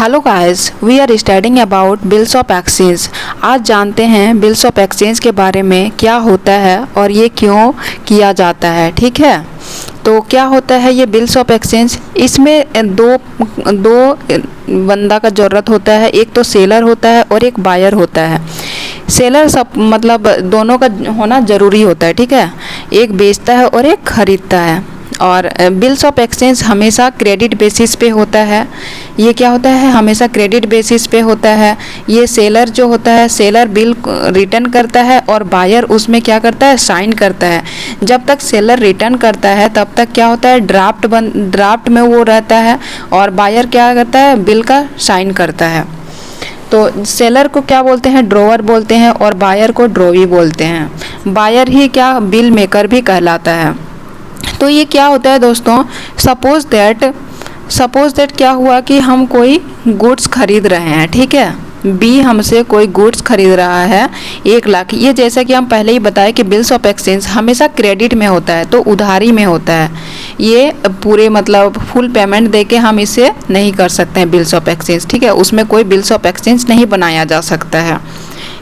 Hello guys, we are studying about bills of exchange. आज जानते हैं बिल्स ऑफ एक्सचेंज के बारे में, क्या होता है और ये क्यों किया जाता है। ठीक है, तो क्या होता है ये बिल्स ऑफ एक्सचेंज। इसमें दो बंदा का ज़रूरत होता है, एक तो सेलर होता है और एक बायर होता है। सेलर सब मतलब दोनों का होना ज़रूरी होता है। ठीक है, एक बेचता है और एक खरीदता है। और बिल्स ऑफ एक्सचेंज हमेशा क्रेडिट बेसिस पे होता है। ये क्या होता है, हमेशा क्रेडिट बेसिस पे होता है। ये सेलर जो होता है, सेलर बिल रिटर्न करता है और बायर उसमें क्या करता है, साइन करता है। जब तक सेलर रिटर्न करता है तब तक क्या होता है, ड्राफ्ट में वो रहता है और बायर क्या करता है, बिल का साइन करता है। तो सेलर को क्या बोलते हैं, ड्रॉवर बोलते हैं, और बायर को ड्रॉवी बोलते हैं। बायर ही क्या बिल मेकर भी कहलाता है। तो ये क्या होता है दोस्तों, सपोज दैट क्या हुआ कि हम कोई गुड्स खरीद रहे हैं। ठीक है, बी हमसे कोई गुड्स खरीद रहा है 1 लाख। ये जैसा कि हम पहले ही बताए कि बिल्स ऑफ एक्सचेंज हमेशा क्रेडिट में होता है, तो उधारी में होता है। ये पूरे मतलब फुल पेमेंट देके हम इसे नहीं कर सकते हैं बिल्स ऑफ एक्सचेंज। ठीक है, उसमें कोई बिल्स ऑफ एक्सचेंज नहीं बनाया जा सकता है।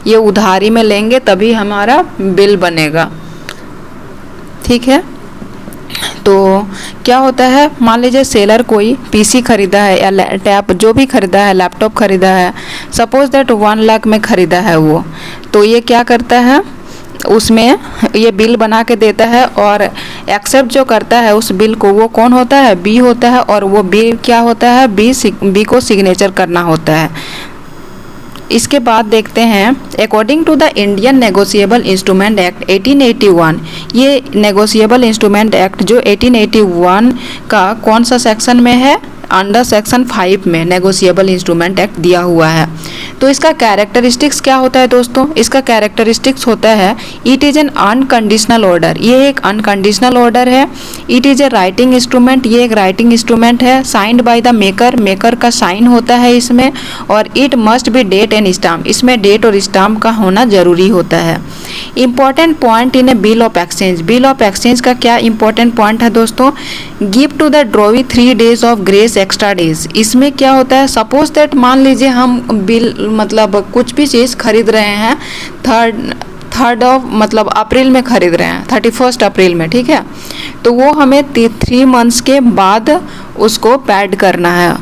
ये उधारी में लेंगे तभी हमारा बिल बनेगा। ठीक है, तो क्या होता है, मान लीजिए सेलर कोई पीसी खरीदा है या टैब जो भी खरीदा है, लैपटॉप खरीदा है, सपोज दैट 1 लाख में खरीदा है वो। तो ये क्या करता है, उसमें ये बिल बना के देता है और एक्सेप्ट जो करता है उस बिल को, वो कौन होता है, बी होता है। और वो बी क्या होता है, बी को सिग्नेचर करना होता है। इसके बाद देखते हैं, according to the Indian negotiable instrument act 1881, ये नेगोशिएबल इंस्ट्रूमेंट एक्ट जो 1881 का कौन सा सेक्शन में है, अंडर सेक्शन 5 में नेगोशिएबल इंस्ट्रूमेंट एक्ट दिया हुआ है। तो इसका कैरेक्टरिस्टिक्स क्या होता है दोस्तों, इसका कैरेक्टरिस्टिक्स होता है, it is an unconditional order. ये एक अनकंडीशनल ऑर्डर है। It is a writing instrument, ये एक राइटिंग इंस्ट्रूमेंट है। साइंड बाय द मेकर का साइन होता है इसमें। और it must be date and stamp, इसमें डेट और स्टाम्प का होना जरूरी होता है। Important point in a bill of exchange, bill of exchange का क्या इंपॉर्टेंट पॉइंट है दोस्तों, give to the drawee 3 days of grace extra days. इसमें क्या होता है, सपोज दैट मान लीजिए हम बिल मतलब कुछ भी चीज़ खरीद रहे हैं, थर्ड ऑफ मतलब अप्रैल में खरीद रहे हैं, 31 अप्रैल में। ठीक है, तो वो हमें 3 months के बाद उसको पैड करना है।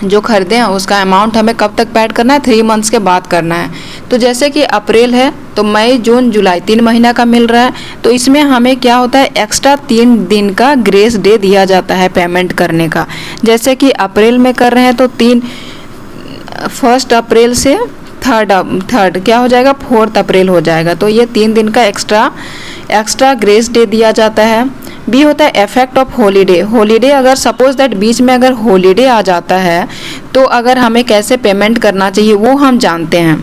जो खरीदे हैं उसका अमाउंट हमें कब तक पैड करना है, 3 months के बाद करना है। तो जैसे कि अप्रैल है तो मई जून जुलाई 3 महीना का मिल रहा है। तो इसमें हमें क्या होता है, एक्स्ट्रा 3 दिन का ग्रेस डे दिया जाता है पेमेंट करने का। जैसे कि अप्रैल में कर रहे हैं तो 1 अप्रैल से थर्ड क्या हो जाएगा, 4 अप्रैल हो जाएगा। तो ये 3 दिन का एक्स्ट्रा ग्रेस डे दिया जाता है। बी होता है इफेक्ट ऑफ हॉलीडे अगर सपोज दैट बीच में अगर हॉलीडे आ जाता है तो अगर हमें कैसे पेमेंट करना चाहिए वो हम जानते हैं।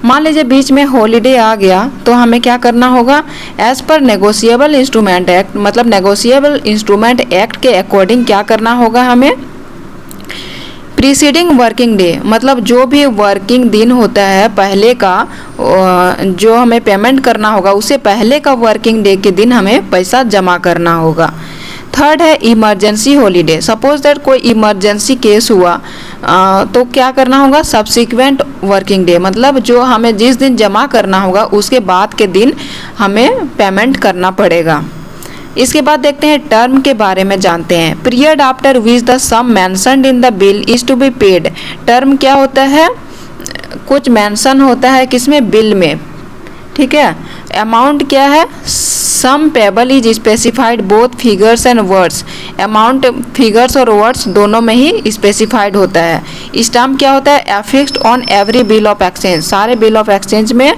मान लीजिए बीच में हॉलीडे आ गया तो हमें क्या करना होगा, as per negotiable instrument act, मतलब नेगोशिएबल इंस्ट्रूमेंट एक्ट के अकॉर्डिंग क्या करना होगा हमें, प्रीसीडिंग वर्किंग डे, मतलब जो भी वर्किंग दिन होता है पहले का, जो हमें पेमेंट करना होगा उससे पहले का वर्किंग डे के दिन हमें पैसा जमा करना होगा। थर्ड है इमरजेंसी हॉलीडे, सपोज दैट कोई इमरजेंसी केस हुआ तो क्या करना होगा, सब्सिक्वेंट वर्किंग डे, मतलब जो हमें जिस दिन जमा करना होगा उसके बाद के दिन हमें पेमेंट करना पड़ेगा। इसके बाद देखते हैं टर्म के बारे में जानते हैं। Period after which the sum mentioned in the bill is to be paid, term क्या होता है, कुछ मेंशन होता है किसमें, बिल में। ठीक है, अमाउंट क्या है, sum payable is specified both figures and words, amount figures और वर्ड्स दोनों में ही स्पेसिफाइड होता है। स्टाम्प क्या होता है, affixed on every bill of exchange, सारे बिल ऑफ एक्सचेंज में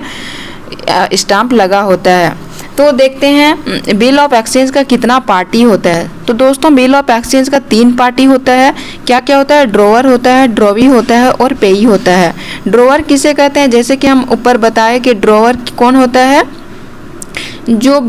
स्टाम्प लगा होता है। तो देखते हैं बिल ऑफ एक्सचेंज का कितना पार्टी होता है। तो दोस्तों बिल ऑफ एक्सचेंज का 3 पार्टी होता है। क्या क्या होता है, ड्रॉवर होता है, ड्रॉवी होता है और पेई होता है। ड्रॉवर किसे कहते हैं, जैसे कि हम ऊपर बताए कि ड्रॉवर कौन होता है, जो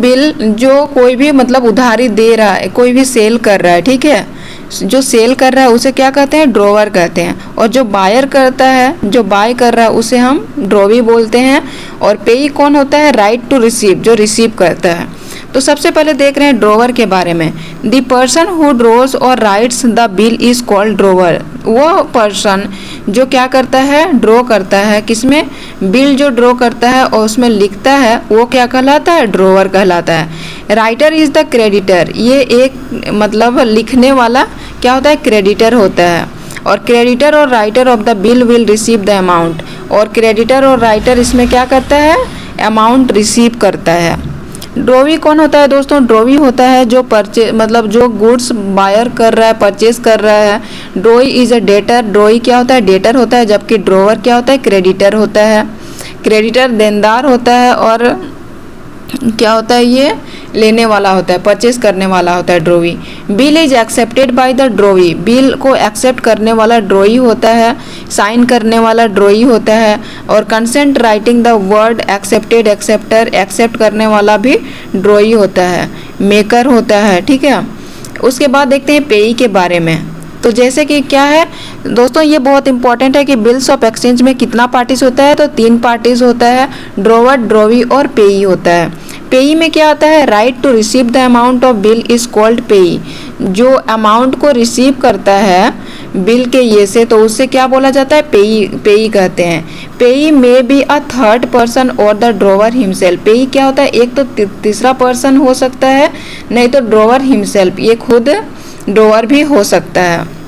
कोई भी मतलब उधारी दे रहा है, कोई भी सेल कर रहा है। ठीक है, जो सेल कर रहा है उसे क्या कहते हैं, ड्रॉवर कहते हैं। और जो बायर करता है, जो बाय कर रहा है उसे हम ड्रॉवी बोलते हैं। और पेई कौन होता है, राइट टू रिसीव, जो रिसीव करता है। तो सबसे पहले देख रहे हैं ड्रॉवर के बारे में। द पर्सन हु ड्रॉज और rights the bill is called drawer. वो पर्सन जो क्या करता है, ड्रॉ करता है, किसमें, बिल जो ड्रॉ करता है और उसमें लिखता है वो क्या कहलाता है, ड्रॉवर कहलाता है। राइटर इज द क्रेडिटर, ये एक मतलब लिखने वाला क्या होता है, क्रेडिटर होता है। और क्रेडिटर और writer of the bill will receive the amount, और क्रेडिटर और राइटर इसमें क्या करता है, अमाउंट रिसीव करता है। ड्रॉवी कौन होता है दोस्तों, ड्रॉवी होता है जो परचेज मतलब जो गुड्स बायर कर रहा है, परचेज कर रहा है। ड्रॉई इज अ डेटर, ड्रॉई क्या होता है, डेटर होता है, जबकि ड्रॉवर क्या होता है, क्रेडिटर होता है। क्रेडिटर देनदार होता है और क्या होता है, ये लेने वाला होता है, परचेज करने वाला होता है drawee. Bill is accepted by the drawee, bill को एक्सेप्ट करने वाला ड्रॉई होता है, साइन करने वाला ड्रॉई होता है। और consent writing the word accepted, acceptor, accept करने वाला भी ड्रॉई होता है, मेकर होता है, ठीक है। उसके बाद देखते हैं पेई के बारे में। तो जैसे कि क्या है दोस्तों, ये बहुत इंपॉर्टेंट है कि बिल्स ऑफ एक्सचेंज में कितना पार्टीज होता है, तो 3 पार्टीज होता है, ड्रॉवर, ड्रॉवी और पेई होता है। पेई में क्या आता है, right to receive the amount of bill is called payee. जो अमाउंट को रिसीव करता है बिल के ये से, तो उससे क्या बोला जाता है, पेई, पेई कहते हैं। पेई may be a third person और द ड्रॉवर हिमसेल्फ। पेई क्या होता है, एक तो तीसरा पर्सन हो सकता है, नहीं तो ड्रॉवर हिमसेल्फ, ये खुद ड्रॉवर भी हो सकता है।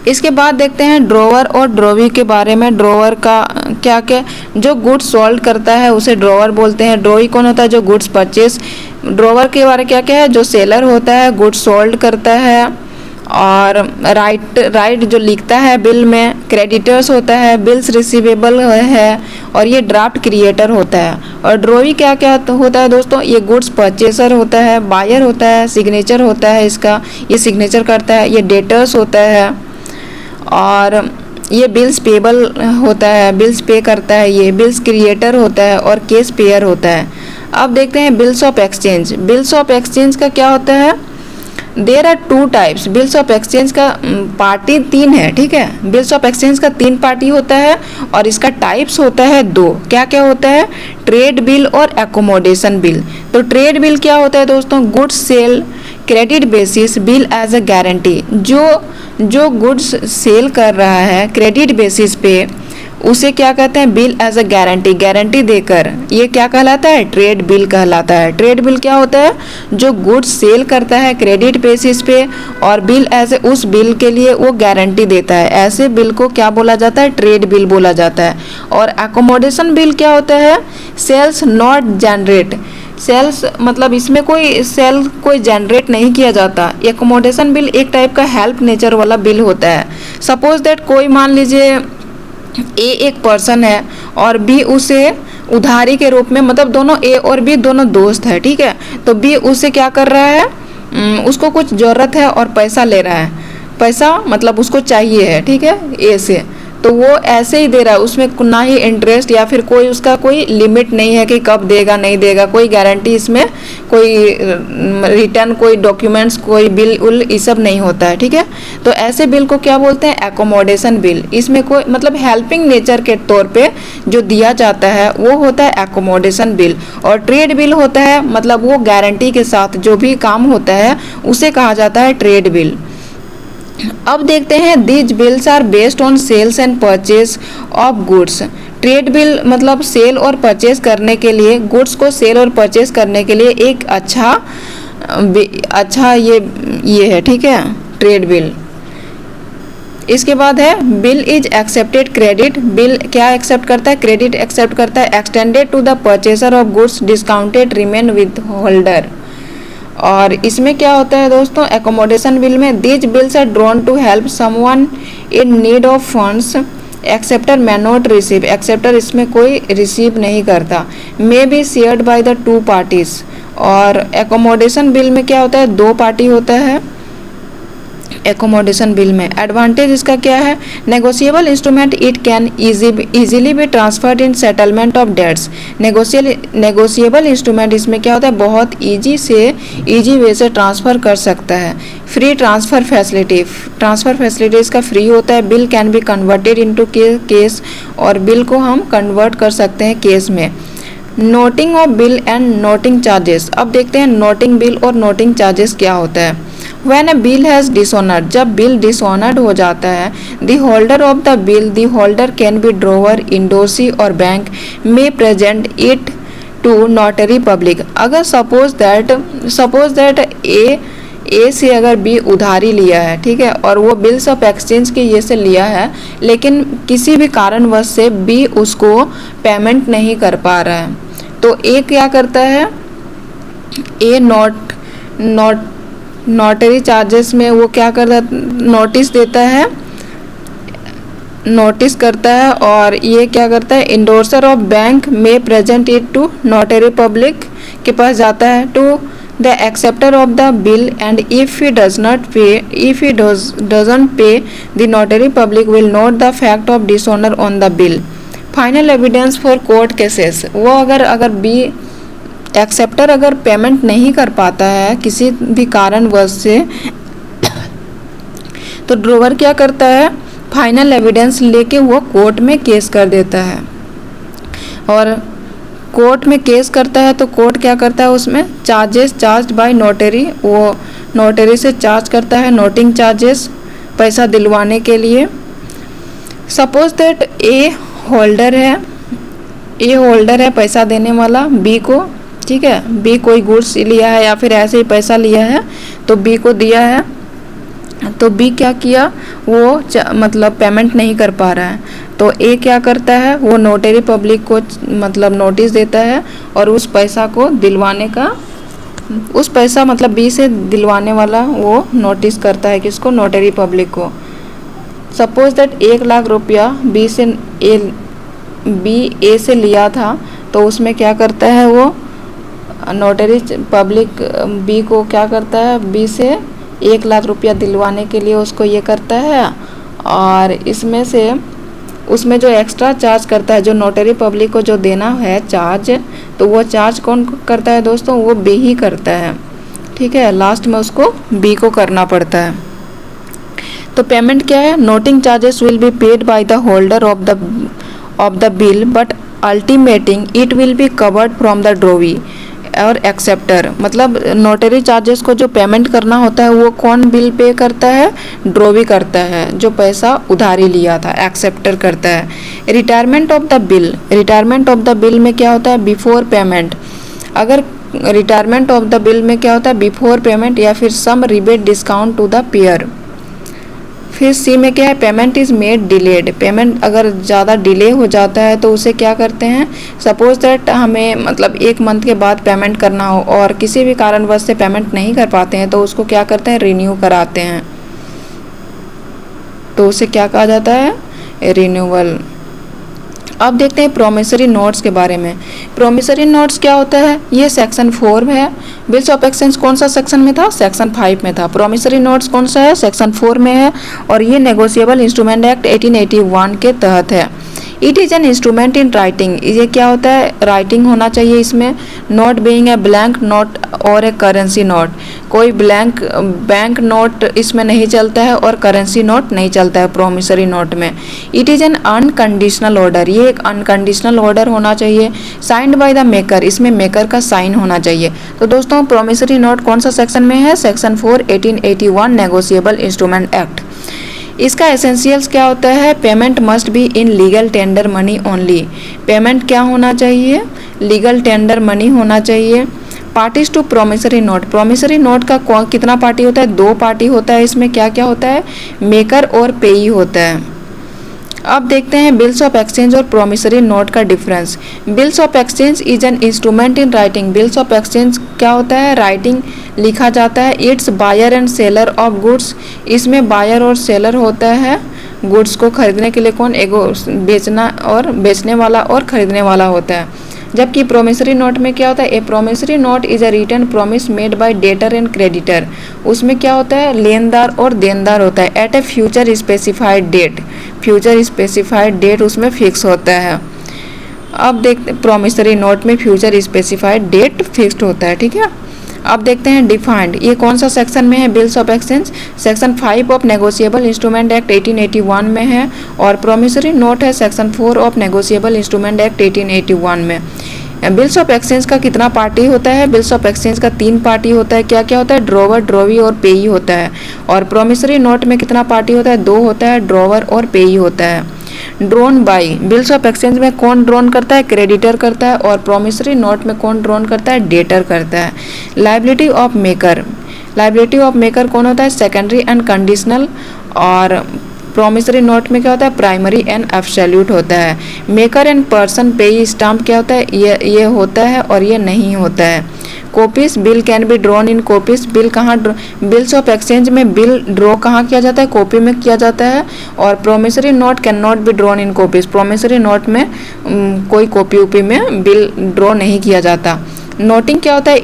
इसके बाद देखते हैं ड्रॉवर और ड्रॉवी के बारे में। ड्रॉवर का क्या क्या, जो गुड्स सोल्ड करता है उसे ड्रॉवर बोलते हैं। ड्रॉवी कौन होता है, जो गुड्स परचेज। ड्रॉवर के बारे में क्या क्या है, जो सेलर होता है, गुड्स सोल्ड करता है। और राइट जो लिखता है बिल में। क्रेडिटर्स होता है, बिल्स रिसीवेबल है, और ये ड्राफ्ट क्रिएटर होता है। और ड्रॉवी क्या क्या होता है दोस्तों, ये गुड्स परचेसर होता है, बायर होता है, सिग्नेचर होता है इसका, ये सिग्नेचर करता है। ये डेटर्स होता है, और ये बिल्स पेबल होता है, बिल्स पे करता है। ये बिल्स क्रिएटर होता है और केस पेयर होता है। अब देखते हैं bills of exchange. Bills of exchange का क्या होता है, there are 2 types. Bills of exchange का पार्टी 3 है, ठीक है। बिल्स ऑफ एक्सचेंज का 3 पार्टी होता है और इसका टाइप्स होता है 2। क्या क्या होता है, ट्रेड बिल और एकोमोडेशन बिल। तो ट्रेड बिल क्या होता है दोस्तों, goods sale credit basis bill as a guarantee. जो गुड्स सेल कर रहा है क्रेडिट बेसिस पे, उसे क्या कहते हैं, bill as a guarantee, guarantee देकर, ये क्या कहलाता है, ट्रेड बिल कहलाता है। ट्रेड बिल क्या होता है, जो गुड्स सेल करता है क्रेडिट बेसिस पे और बिल एज उस बिल के लिए वो गारंटी देता है, ऐसे बिल को क्या बोला जाता है, ट्रेड बिल बोला जाता है। और एकोमोडेशन बिल क्या होता है, सेल्स नॉट जनरेट, सेल्स मतलब इसमें कोई सेल कोई जनरेट नहीं किया जाता। एकोमोडेशन बिल एक टाइप का हेल्प नेचर वाला बिल होता है। सपोज दैट कोई मान लीजिए ए एक पर्सन है और बी उसे उधारी के रूप में, मतलब दोनों ए और बी दोनों दोस्त है, ठीक है। तो बी उसे क्या कर रहा है, उसको कुछ ज़रूरत है और पैसा ले रहा है, पैसा मतलब उसको चाहिए है, ठीक है, ए से। तो वो ऐसे ही दे रहा है, उसमें ना ही इंटरेस्ट या फिर कोई उसका कोई लिमिट नहीं है कि कब देगा नहीं देगा, कोई गारंटी इसमें, कोई रिटर्न, कोई डॉक्यूमेंट्स, कोई बिल उल ये सब नहीं होता है, ठीक है। तो ऐसे बिल को क्या बोलते हैं, एकोमोडेशन बिल। इसमें कोई मतलब हेल्पिंग नेचर के तौर पे जो दिया जाता है वो होता है एकोमोडेशन बिल। और ट्रेड बिल होता है मतलब वो गारंटी के साथ जो भी काम होता है उसे कहा जाता है ट्रेड बिल। अब देखते हैं these bills are based on sales and purchase of goods. Trade bill मतलब सेल और परचेज करने के लिए, गुड्स को सेल और परचेज करने के लिए एक अच्छा ये है, ठीक है, ट्रेड बिल। इसके बाद है bill is accepted credit. Bill क्या एक्सेप्ट करता है, क्रेडिट एक्सेप्ट करता है। Extended to the purchaser of goods, discounted remain with holder. और इसमें क्या होता है दोस्तों, एकोमोडेशन बिल में these bills are drawn to help someone in need of funds. Acceptor may not receive, acceptor इसमें कोई रिसीव नहीं करता। May be shared by the 2 parties. और एकोमोडेशन बिल में क्या होता है, 2 पार्टी होता है एकोमोडेशन बिल में। एडवांटेज इसका क्या है, negotiable instrument, it can easily be transferred in settlement of debts. Negotiable instrument इसमें क्या होता है, बहुत इजी वे से ट्रांसफ़र कर सकता है। Free transfer facility, transfer facility इसका फ्री होता है। Bill can be converted into case, और बिल को हम कन्वर्ट कर सकते हैं केस में। Noting of bill and noting charges. अब देखते हैं नोटिंग बिल और नोटिंग चार्जेस क्या होता है। When a bill has dishonoured, जब बिल डिसऑनर्ड हो जाता है, the holder of the bill, the holder can be drawer, endorsee और bank may present it to notary public. अगर सपोज दैट ए से अगर बी उधारी लिया है, ठीक है, और वो बिल्स ऑफ एक्सचेंज के ये से लिया है, लेकिन किसी भी कारणवश से बी उसको पेमेंट नहीं कर पा रहा है, तो ए क्या करता है, ए नोटरी चार्जेस में वो क्या करता है, नोटिस करता है और ये क्या करता है, इंडोर्सर ऑफ बैंक में present it to notary public के पास जाता है, to the acceptor of the bill, and if he doesn't pay, the notary public will note the fact of dishonor on the bill. Final evidence for court cases, वो अगर B acceptor अगर payment नहीं कर पाता है किसी भी कारणवश से, तो ड्रोवर क्या करता है, फाइनल एविडेंस लेके वो कोर्ट में केस कर देता है, और कोर्ट में केस करता है तो कोर्ट क्या करता है, उसमें चार्जेस चार्ज बाय नोटरी, वो नोटरी से चार्ज करता है नोटिंग चार्जेस पैसा दिलवाने के लिए। सपोज दैट ए होल्डर है पैसा देने वाला बी को, ठीक है, बी कोई गुड्स लिया है या फिर ऐसे ही पैसा लिया है तो बी को दिया है, तो बी क्या किया, वो मतलब पेमेंट नहीं कर पा रहा है, तो ए क्या करता है, वो नोटरी पब्लिक को मतलब नोटिस देता है और उस पैसा को दिलवाने का, उस पैसा मतलब बी से दिलवाने वाला वो नोटिस करता है किसको, नोटरी पब्लिक को। सपोज दैट 1 लाख रुपया बी ए से लिया था, तो उसमें क्या करता है, वो नोटरी पब्लिक बी को क्या करता है, बी से 1 लाख रुपया दिलवाने के लिए उसको ये करता है, और इसमें से उसमें जो एक्स्ट्रा चार्ज करता है, जो नोटरी पब्लिक को जो देना है चार्ज, तो वो चार्ज कौन करता है दोस्तों, वो बी ही करता है, ठीक है, लास्ट में उसको बी को करना पड़ता है। तो पेमेंट क्या है, noting charges will be paid by the holder of the bill, but ultimately it will be covered from the drawee और एक्सेप्टर। मतलब नोटरी चार्जेस को जो पेमेंट करना होता है वो कौन बिल पे करता है, ड्रोवी करता है, जो पैसा उधारी लिया था एक्सेप्टर करता है। रिटायरमेंट ऑफ द बिल में क्या होता है, बिफोर पेमेंट। अगर रिटायरमेंट ऑफ द बिल में क्या होता है, बिफोर पेमेंट या फिर some rebate discount to the payer. फिर सी में क्या है, payment is made delayed. Payment अगर ज़्यादा डिले हो जाता है तो उसे क्या करते हैं, सपोज दैट हमें मतलब 1 मंथ के बाद पेमेंट करना हो और किसी भी कारणवश से पेमेंट नहीं कर पाते हैं, तो उसको क्या करते हैं, रिन्यू कराते हैं, तो उसे क्या कहा जाता है, रिन्यूअल। अब देखते हैं प्रोमिसरी नोट्स के बारे में। प्रोमिसरी नोट्स क्या होता है, ये सेक्शन 4 में है। बिल्स ऑफ एक्सचेंज कौन सा सेक्शन में था, सेक्शन 5 में था। प्रोमिसरी नोट्स कौन सा है, सेक्शन 4 में है, और ये नेगोशिएबल इंस्ट्रूमेंट एक्ट 1881 के तहत है। It is N instrument in writing, ये क्या होता है, राइटिंग होना चाहिए इसमें। Note being a blank note और ए करेंसी नोट, कोई बैंक नोट इसमें नहीं चलता है और करेंसी नोट नहीं चलता है प्रोमिसरी नोट में। It is an unconditional order, ये एक अनकंडीशनल ऑर्डर होना चाहिए। साइंड बाय द मेकर, इसमें मेकर का साइन होना चाहिए। तो दोस्तों प्रोमिसरी नोट कौन सा सेक्शन में है, सेक्शन 4 1881 नेगोशिएबल इंस्ट्रूमेंट एक्ट। इसका एसेंशियल्स क्या होता है, payment must be in legal tender money only. Payment क्या होना चाहिए, लीगल टेंडर मनी होना चाहिए। Parties to promissory note, promissory note का कितना पार्टी होता है, 2 पार्टी होता है। इसमें क्या क्या होता है, मेकर और पेई होता है। अब देखते हैं बिल्स ऑफ एक्सचेंज और प्रोमिसरी नोट का difference. Bills of exchange is an instrument in writing, bills of exchange क्या होता है, राइटिंग लिखा जाता है। It's buyer and seller of goods, इसमें बायर और सेलर होता है। गुड्स को खरीदने के लिए कौन, एगो बेचना और बेचने वाला और खरीदने वाला होता है। जबकि प्रोमिसरी नोट में क्या होता है, a promissory note is a written promise made by debtor and creditor, उसमें क्या होता है, लेनदार और देनदार होता है। At a future specified date, future specified date उसमें फिक्स होता है। अब देखते प्रोमिसरी नोट में फ्यूचर स्पेसिफाइड डेट फिक्स्ड होता है, ठीक है। अब देखते हैं डिफाइंड, ये कौन सा सेक्शन में है, bills of exchange section 5 of negotiable instrument act 1881 में है, और प्रोमिसरी नोट है section 4 of negotiable instrument act 1881 में। बिल्स ऑफ एक्सचेंज का कितना पार्टी होता है? बिल्स ऑफ एक्सचेंज का 3 पार्टी होता है। क्या क्या होता है? ड्रॉवर, ड्रॉवी और पेई होता है। और प्रोमिसरी नोट में कितना पार्टी होता है? 2 होता है, ड्रॉवर और पेई होता है। Drone by, bills of exchange में कौन ड्रोन करता है? क्रेडिटर करता है। और प्रोमिसरी नोट में कौन ड्रोन करता है? डेटर करता है। Liability of maker, liability of maker कौन होता है? Secondary and conditional. और प्रोमिसरी नोट में क्या होता है? प्राइमरी एंड एब्सोल्यूट होता है। मेकर एंड पर्सन पेई स्टाम्प क्या होता है? ये होता है और ये नहीं होता है। Copies, bill can be drawn in copies, bill कहाँ, बिल्स ऑफ एक्सचेंज में बिल ड्रॉ कहाँ किया जाता है? कॉपी में किया जाता है। और promissory note can not be drawn in copies, promissory note में कोई कॉपी उपी में बिल ड्रॉ नहीं किया जाता। नोटिंग क्या होता है?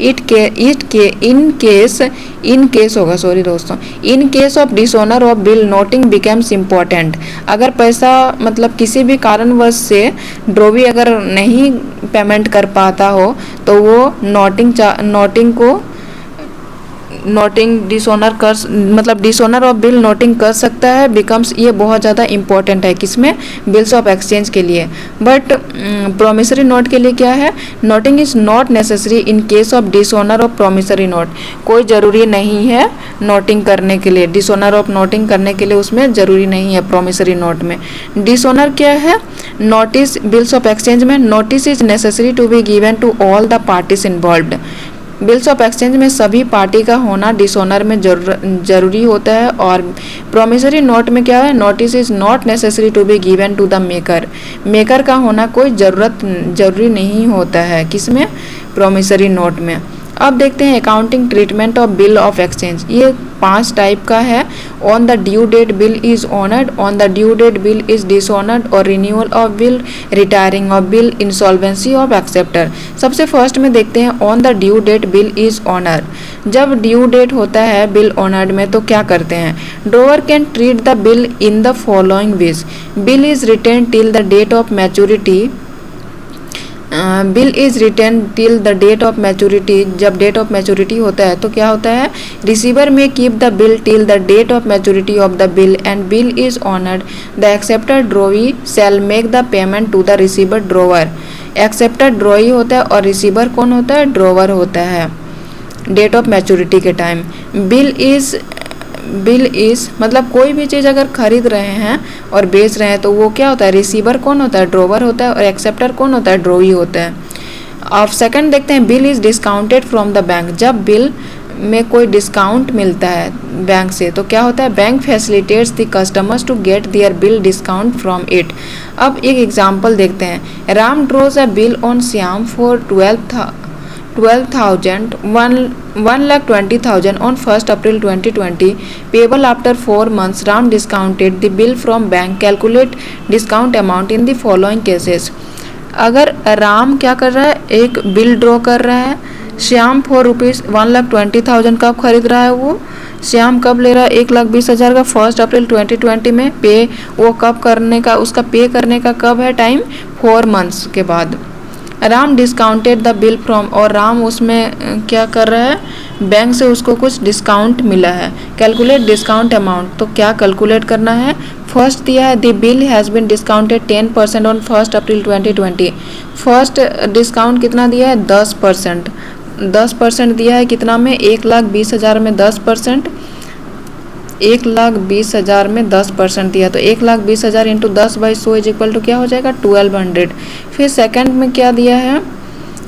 इन केस होगा, सॉरी दोस्तों, in case of dishonour of bill noting becomes important. अगर पैसा मतलब किसी भी कारणवश से ड्रॉवी अगर नहीं पेमेंट कर पाता हो तो वो नोटिंग डिसऑनर कर मतलब डिसऑनर ऑफ बिल नोटिंग कर सकता है। बिकम्स, ये बहुत ज़्यादा इंपॉर्टेंट है किसमें? बिल्स ऑफ एक्सचेंज के लिए। बट प्रोमिसरी नोट के लिए क्या है? Noting is not necessary in case of dishonour of promissory note, कोई ज़रूरी नहीं है नोटिंग करने के लिए, डिसऑनर ऑफ नोटिंग करने के लिए उसमें ज़रूरी नहीं है प्रोमिसरी नोट में। डिसऑनर क्या है? नोटिस, बिल्स ऑफ एक्सचेंज में notice is necessary to be given to all the parties involved. Bills of exchange में सभी पार्टी का होना डिसऑनर में जरूरी होता है। और प्रोमिसरी नोट में क्या है? Notice is not necessary to be given to the maker, maker का होना कोई जरूरी नहीं होता है किसमें? प्रोमिसरी नोट में। अब देखते हैं accounting treatment of bill of exchange. ये 5 टाइप का है। On the due date bill is honoured, on the due date bill is dishonoured, और renewal of bill, retiring of bill, insolvency of acceptor. सबसे first में देखते हैं on the due date bill is honoured. जब due date होता है bill honoured में तो क्या करते हैं? Drawer can treat the bill in the following ways. Bill is retained till the date of maturity, bill is retained till the date of maturity. जब date of maturity होता है तो क्या होता है? रिसीवर में keep the bill till the date of maturity of the bill and bill is honoured. The acceptor drawee shall make the payment to the receiver drawer. Acceptor drawee होता है और रिसीवर कौन होता है? ड्रॉवर होता है date of maturity के time. Bill is मतलब कोई भी चीज़ अगर खरीद रहे हैं और बेच रहे हैं तो वो क्या होता है? रिसीवर कौन होता है? ड्रॉवर होता है। और एक्सेप्टर कौन होता है? ड्रॉई होता है। अब सेकंड देखते हैं bill is discounted from the bank. जब बिल में कोई डिस्काउंट मिलता है बैंक से तो क्या होता है? Bank facilitates the customers to get their bill discount from it. अब एक एग्जाम्पल देखते हैं। Ram draws a bill on Shyam for 1,20,000 on 1st April 2020, payable after 4 months. Ram discounted the bill from bank. Calculate discount amount in the following cases. अगर राम क्या कर रहा है? एक बिल ड्रॉ कर रहा है। श्याम फॉर ₹1,20,000 कब खरीद रहा है? वो श्याम कब ले रहा है? 1,20,000 का 1 अप्रैल 2020 में। पे वो कब करने का, उसका पे करने का कब है टाइम? 4 मंथ्स के बाद। Ram discounted the bill from, और राम उसमें क्या कर रहा है? बैंक से उसको कुछ डिस्काउंट मिला है। कैलकुलेट डिस्काउंट अमाउंट, तो क्या कैलकुलेट करना है? फर्स्ट दिया है the bill has been discounted 10% on 1 April 2020। First discount कितना दिया है? 10%। 10% दिया है कितना में? 1,20,000 में 10%, 1,20,000 में 10% दिया तो 1,20,000 इंटू 10/100 इज इक्वल टू क्या हो जाएगा? 1200। फिर सेकंड में क्या दिया है?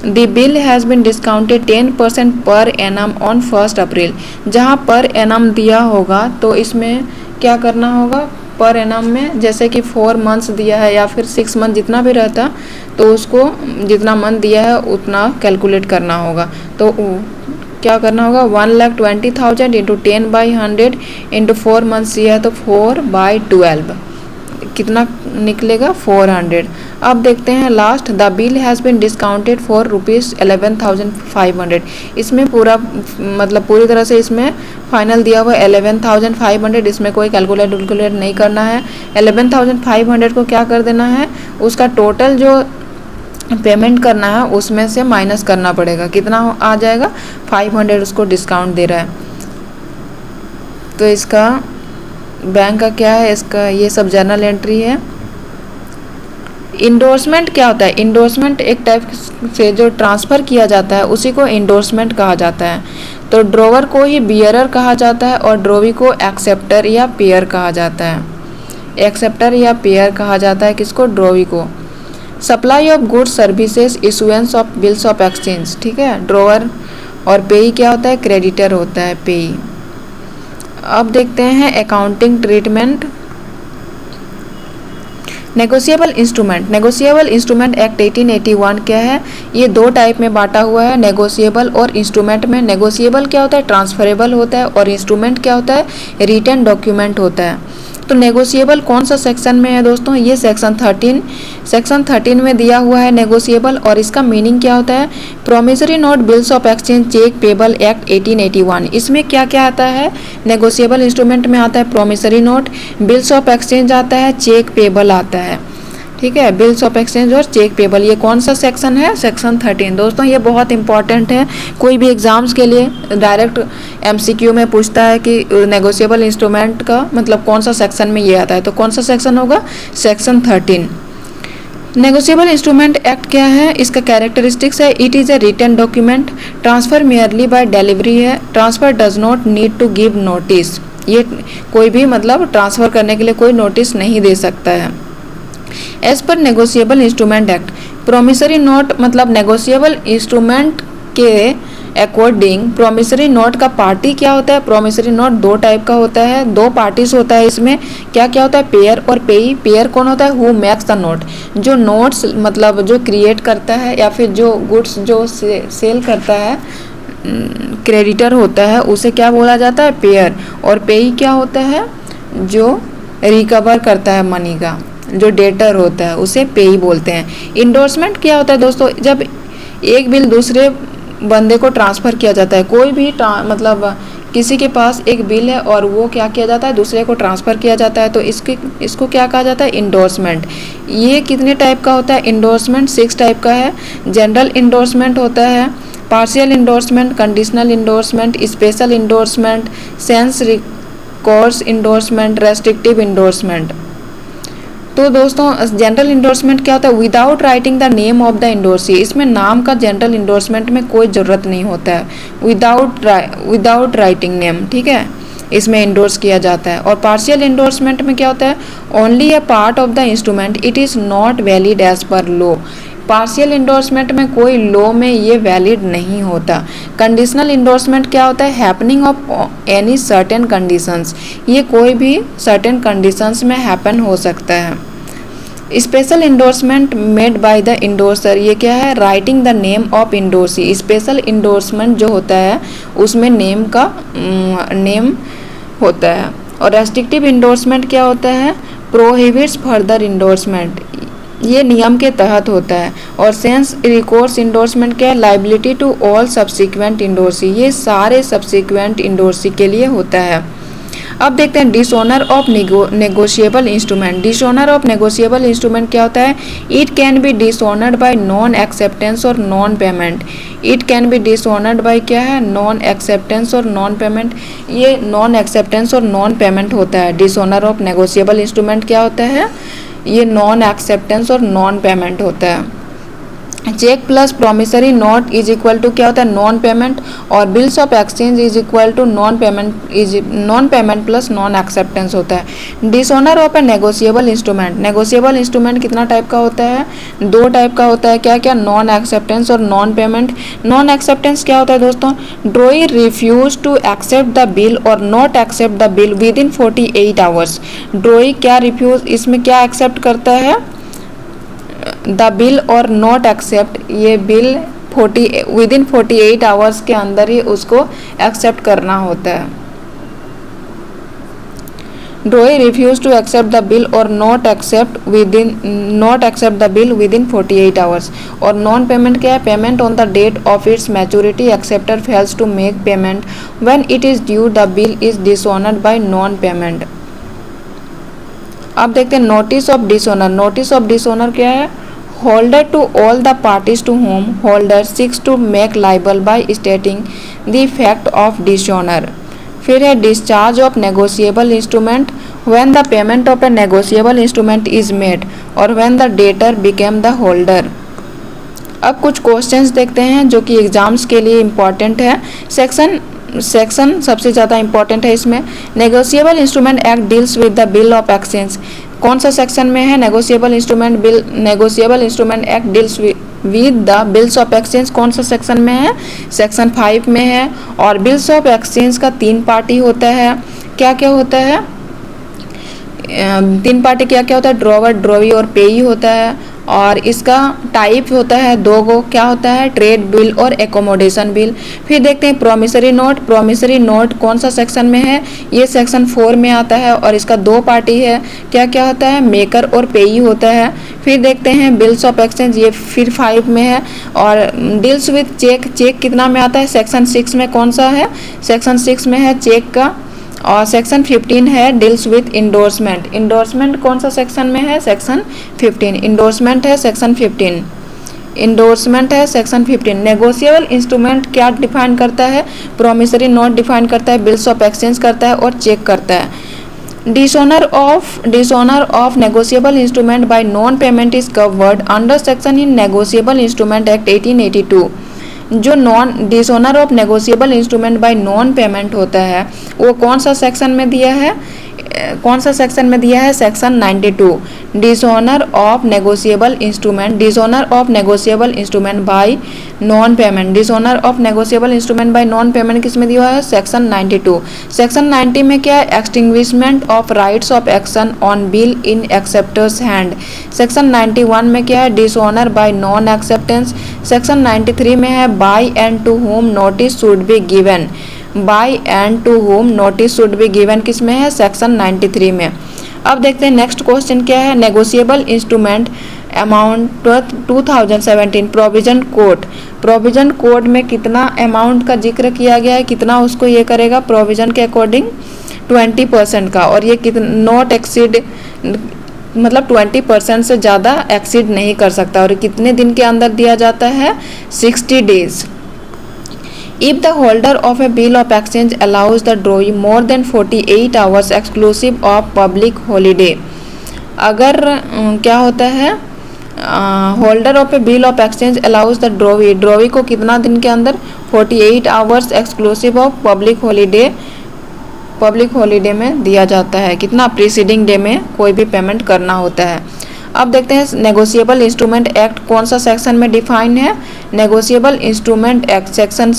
The bill has been discounted 10% पर एनम ऑन 1 अप्रैल। जहाँ पर एनम दिया होगा तो इसमें क्या करना होगा? पर एनम में जैसे कि 4 मंथ्स दिया है या फिर 6 मंथ जितना भी रहता तो उसको जितना मंथ दिया है उतना कैलकुलेट करना होगा। तो क्या करना होगा? 1,20,000 इंटू 10/100 इंटू 4 मंथ्स दिया है तो 4/12 कितना निकलेगा? 400। अब देखते हैं last. The bill has been discounted for ₹11,500। इसमें पूरा मतलब पूरी तरह से इसमें फाइनल दिया हुआ 11,500। इसमें कोई कैलकुलेट नहीं करना है। 11,500 को क्या कर देना है? उसका टोटल जो पेमेंट करना है उसमें से माइनस करना पड़ेगा। कितना आ जाएगा? 500 उसको डिस्काउंट दे रहा है। तो इसका बैंक का क्या है? इसका ये सब जर्नल एंट्री है। इंडोर्समेंट क्या होता है? इंडोर्समेंट एक टाइप से जो ट्रांसफ़र किया जाता है उसी को इंडोर्समेंट कहा जाता है। तो ड्रोवर को ही बियरर कहा जाता है और ड्रोवी को एक्सेप्टर या पेयर कहा जाता है। एक्सेप्टर या पेयर कहा जाता है किसको? ड्रोवी को। Supply of goods services, issuance of bills of exchange, ठीक है। ड्रोवर और पेई क्या होता है? क्रेडिटर होता है पेई। अब देखते हैं accounting treatment. Negotiable instrument. Negotiable instrument act 1881 क्या है? ये दो टाइप में बांटा हुआ है, नेगोशिएबल और इंस्ट्रूमेंट में। नेगोशिएबल क्या होता है? ट्रांसफरेबल होता है, और इंस्ट्रूमेंट क्या होता है? रिटन डॉक्यूमेंट होता है। तो नेगोशिएबल कौन सा सेक्शन में है दोस्तों? ये सेक्शन 13 में दिया हुआ है नेगोशिएबल। और इसका मीनिंग क्या होता है? Promissory note, bills of exchange, cheque payable act 1881। इसमें क्या क्या आता है? नेगोशिएबल इंस्ट्रूमेंट में आता है promissory note, bills of exchange आता है, चेक पेबल आता है, ठीक है। बिल्स ऑफ एक्सचेंज और चेक पेबल, ये कौन सा सेक्शन है? सेक्शन 13। दोस्तों ये बहुत इंपॉर्टेंट है, कोई भी एग्जाम्स के लिए डायरेक्ट एमसीक्यू में पूछता है कि नेगोशिएबल इंस्ट्रूमेंट का मतलब कौन सा सेक्शन में ये आता है, तो कौन सा सेक्शन होगा? सेक्शन 13। नेगोशिएबल इंस्ट्रूमेंट एक्ट क्या है? इसका कैरेक्टरिस्टिक्स है, it is a written document, transfer merely by delivery है, transfer does not need to give notice. ये कोई भी मतलब ट्रांसफ़र करने के लिए कोई नोटिस नहीं दे सकता है। As per negotiable instrument act, promissory note मतलब नेगोशिएबल इंस्ट्रूमेंट के अकॉर्डिंग प्रोमिसरी नोट का पार्टी क्या होता है? प्रोमिसरी नोट दो टाइप का होता है, दो पार्टीज होता है इसमें। क्या क्या होता है? पेयर और पेई। पेयर कौन होता है? हु मेक्स द नोट, जो नोट्स मतलब जो क्रिएट करता है या फिर जो गुड्स जो सेल करता है, क्रेडिटर होता है, उसे क्या बोला जाता है? पेयर। और पेई क्या होता है? जो रिकवर करता है मनी का, जो डेटर होता है, उसे पेई बोलते हैं। इंडोर्समेंट क्या होता है दोस्तों? जब एक बिल दूसरे बंदे को ट्रांसफ़र किया जाता है, कोई भी मतलब किसी के पास एक बिल है और वो क्या किया जाता है? दूसरे को ट्रांसफ़र किया जाता है, तो इसको क्या कहा जाता है? इंडोर्समेंट। ये कितने टाइप का होता है? इंडोर्समेंट 6 टाइप का है। जनरल इंडोर्समेंट होता है, partial endorsement, conditional endorsement, special endorsement, sense recourse endorsement, restrictive endorsement. तो दोस्तों जनरल इंडोर्समेंट क्या होता है? Without writing the name of the endorsee. इसमें नाम का जनरल इंडोर्समेंट में कोई ज़रूरत नहीं होता है, विदाउट राइटिंग नेम, ठीक है, इसमें इंडोर्स किया जाता है। और पार्शियल इंडोर्समेंट में क्या होता है? Only a part of the instrument, it is not valid as per law. Partial endorsement में कोई लॉ में ये वैलिड नहीं होता। कंडीशनल इंडोर्समेंट क्या होता है? Happening of any certain conditions, ये कोई भी सर्टेन कंडीशंस में हैपन हो सकता है। Special endorsement made by the endorser, ये क्या है? Writing the name of endorsee. Special endorsement जो होता है उसमें नेम होता है। और रेस्ट्रिक्टिव इंडोर्समेंट क्या होता है? प्रोहिबिट्स फर्दर इंडोर्समेंट, ये नियम के तहत होता है। और सेंस रिकोर्स इंडोर्समेंट क्या है? Liability to all subsequent endorsee, ये सारे सब्सिक्वेंट इंडोर्सी के लिए होता है। अब देखते हैं dishonour of negotiable instrument. Dishonour of negotiable instrument क्या होता है? It can be dishonoured by non acceptance और non payment. It can be dishonoured by क्या है? नॉन एक्सेप्टेंस और नॉन पेमेंट। ये नॉन एक्सेप्टेंस और नॉन पेमेंट होता है। डिसऑनर ऑफ नेगोशिएबल इंस्ट्रूमेंट क्या होता है? ये नॉन एक्सेप्टेंस और नॉन पेमेंट होता है। Cheque plus promissory note is equal to क्या होता है? Non payment. और bills of exchange is equal to non payment plus non acceptance होता है। Dishonour of a negotiable instrument, negotiable instrument कितना टाइप का होता है? 2 टाइप का होता है। क्या क्या? नॉन एक्सेप्टेंस और नॉन पेमेंट। नॉन एक्सेप्टेंस क्या होता है दोस्तों? Drawee refuse to accept the bill और not accept the bill within 48 hours. Drawee क्या रिफ्यूज, इसमें क्या एक्सेप्ट करता है? द बिल और नॉट एक्सेप्ट, ये बिल विद इन 48 आवर्स के अंदर ही उसको एक्सेप्ट करना होता है। Drawee refuse to accept the bill और not accept the bill within 48 hours. और नॉन पेमेंट क्या है? Payment on the date of its maturity, acceptor fails to make payment when it is due, the bill is dishonoured by non payment. अब देखते हैं notice of dishonour. Notice of dishonour क्या है? Holder to all the parties to whom holder seeks to make liable by stating the fact of dishonour. फिर है discharge of negotiable instrument, when the payment of a negotiable instrument is made और when the debtor became the holder. अब कुछ questions देखते हैं जो कि exams के लिए इम्पॉर्टेंट है। सेक्शन सबसे ज़्यादा इम्पॉर्टेंट है इसमें। Negotiable instrument act deals with the bill of exchange, कौन सा सेक्शन में है? Negotiable instrument act deals with the bills of exchange, कौन सा सेक्शन में है? सेक्शन 5 में है। और बिल्स ऑफ एक्सचेंज का 3 पार्टी होता है। क्या क्या होता है? 3 पार्टी क्या क्या होता है? ड्रॉवर, ड्रॉवी और पेई होता है। और इसका टाइप होता है 2 गो, क्या होता है? ट्रेड बिल और एकोमोडेशन बिल। फिर देखते हैं प्रोमिसरी नोट। प्रोमिसरी नोट कौन सा सेक्शन में है? ये सेक्शन 4 में आता है और इसका 2 पार्टी है। क्या क्या होता है? मेकर और पेई होता है। फिर देखते हैं बिल्स ऑफ एक्सचेंज, ये फिर 5 में है। और डील्स विथ चेक, चेक कितना में आता है? सेक्शन 6 में। कौन सा है? सेक्शन 6 में है चेक का। और सेक्शन 15 है डील्स विथ इंडोर्समेंट। इंडोर्समेंट कौन सा सेक्शन में है? सेक्शन 15। इंडोर्समेंट है सेक्शन 15। इंडोर्समेंट है सेक्शन 15। नेगोशिएबल इंस्ट्रूमेंट क्या डिफाइन करता है? प्रोमिसरी नोट डिफाइन करता है, बिल्स ऑफ एक्सचेंज करता है और चेक करता है। Dishonour of negotiable instrument bye non payment is covered under section in negotiable instrument act 1882। जो dishonour of negotiable instrument bye non payment होता है वो कौन सा सेक्शन में दिया है? कौन सा सेक्शन में दिया है? Section 92। Dishonour of negotiable instrument bye non payment, dishonour of negotiable instrument bye non payment किस में दिया है? सेक्शन 92। सेक्शन 90 में क्या है? Extinguishment of rights of action on bill in acceptor's hand. Section 91 में क्या है? Dishonour by non acceptance. Section 93 में है by and to whom notice should be given. By and to whom notice should be given किस में है? Section 93 में। अब देखते हैं नेक्स्ट क्वेश्चन क्या है। Negotiable instrument amount 2017 provision code. Provision code में कितना अमाउंट का जिक्र किया गया है? कितना उसको ये करेगा प्रोविजन के अकॉर्डिंग? 20% का। और ये कितना नॉट एक्सीड, मतलब 20% से ज़्यादा एक्सीड नहीं कर सकता। और कितने दिन के अंदर दिया जाता है? 60 days. If the holder of a bill of exchange allows the drawing more than 48 hours exclusive of public holiday, अगर क्या होता है? Holder of A bill of exchange allows the drawee को कितना दिन के अंदर? 48 hours exclusive of public holiday में दिया जाता है। कितना? प्रीसीडिंग डे में कोई भी पेमेंट करना होता है। अब देखते हैं नेगोशिएबल इंस्ट्रूमेंट एक्ट कौन सा सेक्शन में डिफाइन है? Negotiable instrument act section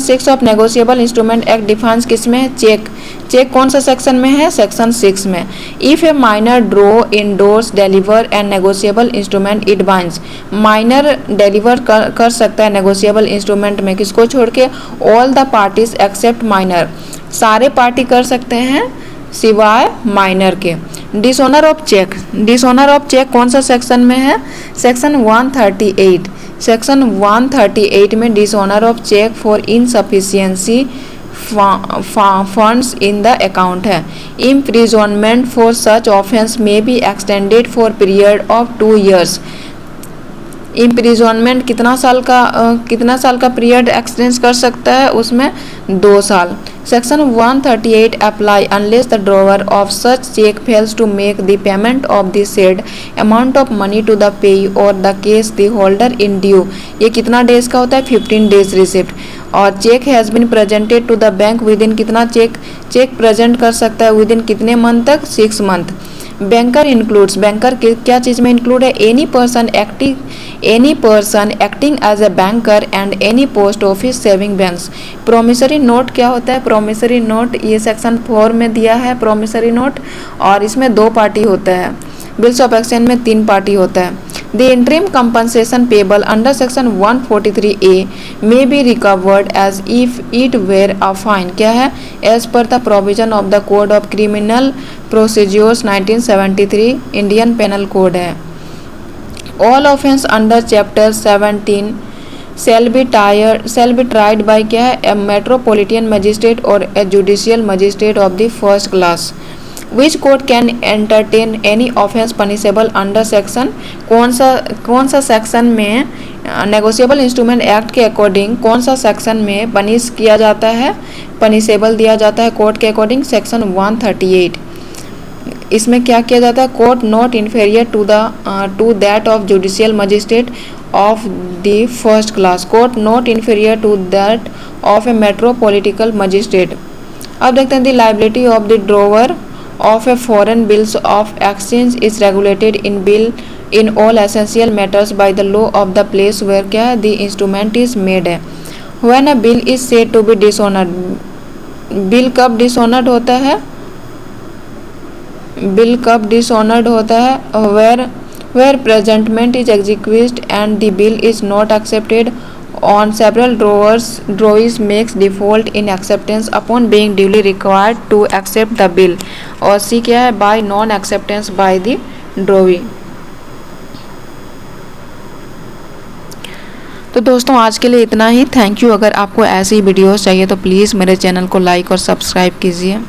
6 of negotiable instrument act defines किस में है? चेक। चेक कौन सा सेक्शन में है? सेक्शन 6 में। If a minor draw endorse deliver and negotiable instrument it binds, minor deliver कर सकता है नेगोशिएबल इंस्ट्रूमेंट में, किसको छोड़ के? All the parties except minor, सारे पार्टी कर सकते हैं सिवाय माइनर के। डिसऑनर ऑफ चेक कौन सा सेक्शन में है? सेक्शन 138। सेक्शन 138 में dishonour of cheque for insufficiency funds in the account है। इम्प्रिजनमेंट फॉर सच ऑफेंस में be extended for period of 2 years। Imprisonment कितना साल का पीरियड एक्सटेंड कर सकता है? उसमें 2 साल। Section 138 apply unless the drawer of such cheque fails to make the payment of the said amount of money to the payee और the case the holder in due. ये कितना डेज का होता है? 15 डेज रिसिप्ट। और cheque has been presented to the bank within कितना? Cheque present कर सकता है विद इन कितने मंथ तक? 6 मंथ। बैंकर इंक्लूड्स, बैंकर क्या चीज़ में इंक्लूड है? Any person acting as a banker and any post office saving banks. Promissory note क्या होता है? प्रोमिसरी नोट ये सेक्शन 4 में दिया है प्रोमिसरी नोट, और इसमें 2 पार्टी होता है। बिल्स ऑफ एक्सचेंज में 3 पार्टी होता है। The interim compensation payable under section 143A may be recovered as if it were a fine. क्या है? As per the provision of the code of criminal procedures 1973 Indian penal code है। All offence under chapter 17 shall be tried by क्या है? A metropolitan magistrate or a judicial magistrate of the first class. Which court can entertain any offence punishable under section? कौन सा section में negotiable instrument act के according कौन सा section में punish किया जाता है, पनिशेबल दिया जाता है कोर्ट के अकॉर्डिंग? सेक्शन 138। इसमें क्या किया जाता है? Court not inferior to that of judicial magistrate of the first class, court not inferior to that of a metropolitan magistrate. अब देखते हैं the liability of the drawer of a foreign bills of exchange is regulated in all essential matters by the law of the place where क्या the instrument is made है। When a bill is said to be dishonoured, bill कब dishonoured होता है? Bill कब dishonoured होता है? Where presentment is execute and the bill is not accepted on several drawees makes default in acceptance upon being duly required to accept the bill, और सी क्या है? by non acceptance by the drawee। तो दोस्तों आज के लिए इतना ही। Thank you. अगर आपको ऐसी वीडियोस चाहिए तो प्लीज़ मेरे चैनल को लाइक और सब्सक्राइब कीजिए।